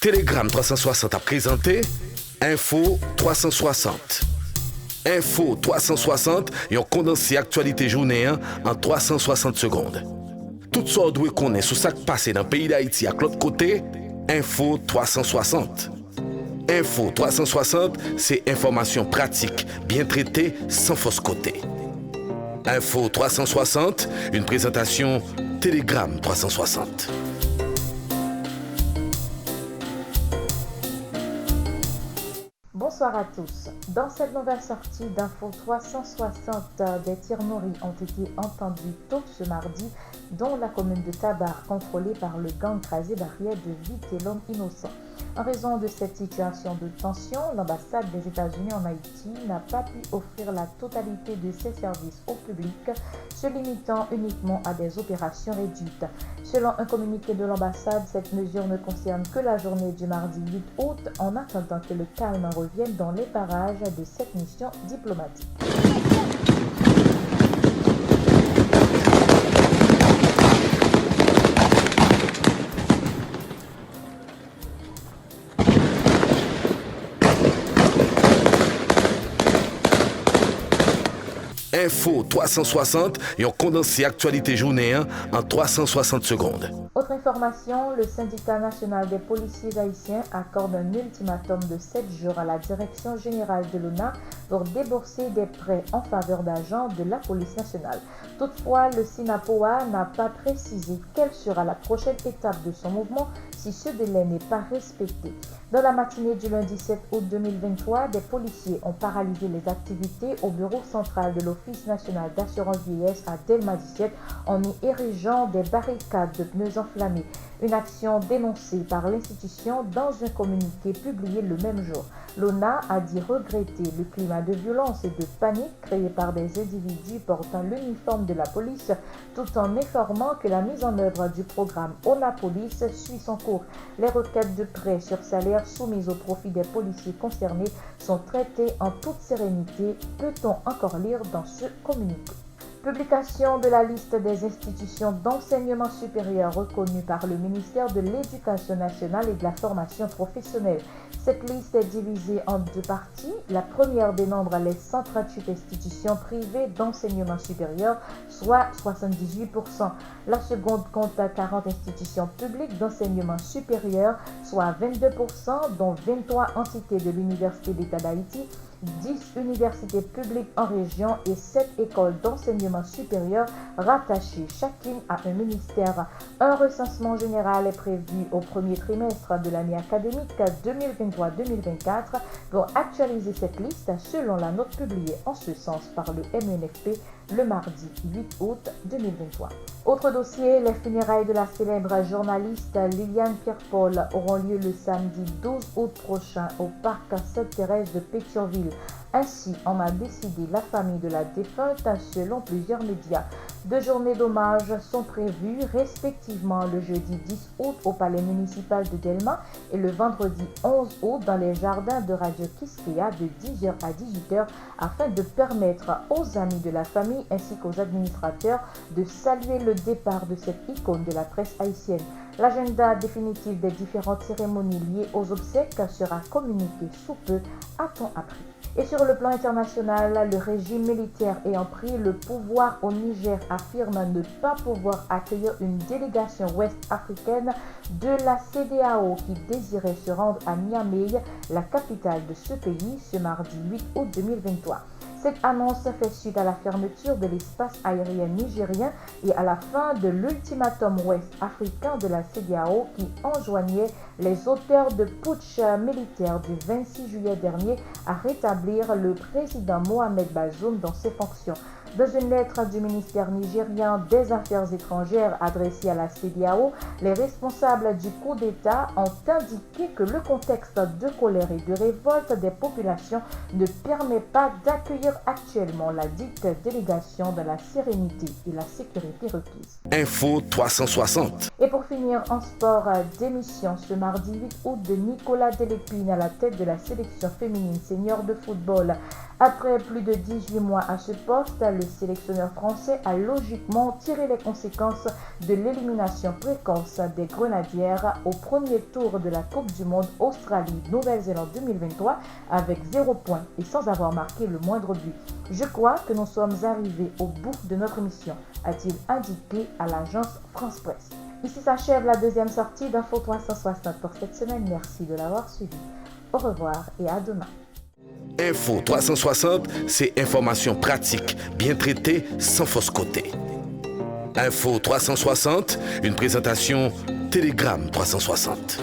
Telegram 360 a présenté Info 360. Info 360 et on condensé actualité journée en 360 secondes. Tout ça doit connaître sur ce qui passe dans le pays d'Haïti à l'autre côté. Info 360. Info 360, c'est information pratique, bien traitée, sans fausse côté. Info 360, une présentation Telegram 360. Bonsoir à tous. Dans cette nouvelle sortie d'Info 360, des tirs-nourris ont été entendus tôt ce mardi, dont la commune de Tabar, contrôlée par le gang Crasé Barrière de Vite et l'homme innocent. En raison de cette situation de tension, l'ambassade des États-Unis en Haïti n'a pas pu offrir la totalité de ses services au public, se limitant uniquement à des opérations réduites. Selon un communiqué de l'ambassade, cette mesure ne concerne que la journée du mardi 8 août, en attendant que le calme revienne dans les parages de cette mission diplomatique. Info 360 et on condensé actualité journée en 360 secondes. Autre information, le syndicat national des policiers haïtiens accorde un ultimatum de 7 jours à la direction générale de l'ONA pour débourser des prêts en faveur d'agents de la police nationale. Toutefois, le SINAPOA n'a pas précisé quelle sera la prochaine étape de son mouvement si ce délai n'est pas respecté. Dans la matinée du lundi 7 août 2023, des policiers ont paralysé les activités au bureau central de l'Office national d'assurance vieillesse à Delma 17 en y érigeant des barricades de pneus enflammés. Une action dénoncée par l'institution dans un communiqué publié le même jour. L'ONA a dit regretter le climat de violence et de panique créé par des individus portant l'uniforme de la police, tout en informant que la mise en œuvre du programme ONA Police suit son cours. Les requêtes de prêts sur salaire soumises au profit des policiers concernés sont traitées en toute sérénité, peut-on encore lire dans ce communiqué. Publication de la liste des institutions d'enseignement supérieur reconnues par le ministère de l'Éducation nationale et de la formation professionnelle. Cette liste est divisée en deux parties. La première dénombre les 138 institutions privées d'enseignement supérieur, soit 78%. La seconde compte 40 institutions publiques d'enseignement supérieur, soit 22%, dont 23 entités de l'Université d'État d'Haïti, 10 universités publiques en région et 7 écoles d'enseignement supérieur rattachées chacune à un ministère. Un recensement général est prévu au premier trimestre de l'année académique 2023-2024 pour actualiser cette liste selon la note publiée en ce sens par le MNFP le mardi 8 août 2023. Autre dossier, les funérailles de la célèbre journaliste Liliane Pierre-Paul auront lieu le samedi 12 août prochain au parc Sainte-Thérèse de Pétionville. Ainsi en a décidé la famille de la défunte selon plusieurs médias. 2 journées d'hommage sont prévues respectivement le jeudi 10 août au palais municipal de Delma et le vendredi 11 août dans les jardins de Radio Quisqueya de 10h à 18h afin de permettre aux amis de la famille ainsi qu'aux administrateurs de saluer le départ de cette icône de la presse haïtienne. L'agenda définitif des différentes cérémonies liées aux obsèques sera communiqué sous peu, a-t-on appris. Et sur le plan international, le régime militaire ayant pris le pouvoir au Niger affirme ne pas pouvoir accueillir une délégation ouest-africaine de la CEDEAO qui désirait se rendre à Niamey, la capitale de ce pays, ce mardi 8 août 2023. Cette annonce fait suite à la fermeture de l'espace aérien nigérien et à la fin de l'ultimatum ouest-africain de la CEDEAO qui enjoignait les auteurs de putsch militaire du 26 juillet dernier à rétablir le président Mohamed Bazoum dans ses fonctions. Dans une lettre du ministère nigérien des Affaires étrangères adressée à la CEDEAO, les responsables du coup d'État ont indiqué que le contexte de colère et de révolte des populations ne permet pas d'accueillir actuellement la dite délégation dans la sérénité et la sécurité requise. Info 360. Et pour finir, en sport, démission ce mardi 8 août de Nicolas Delépine à la tête de la sélection féminine senior de football. Après plus de 18 mois à ce poste, le sélectionneur français a logiquement tiré les conséquences de l'élimination précoce des Grenadières au premier tour de la Coupe du Monde Australie-Nouvelle-Zélande 2023 avec 0 point et sans avoir marqué le moindre but. Je crois que nous sommes arrivés au bout de notre mission, a-t-il indiqué à l'agence France Presse. Ici s'achève la deuxième sortie d'Info 360 pour cette semaine. Merci de l'avoir suivi. Au revoir et à demain. Info 360, c'est information pratique, bien traitée, sans fausse côté. Info 360, une présentation Telegram 360.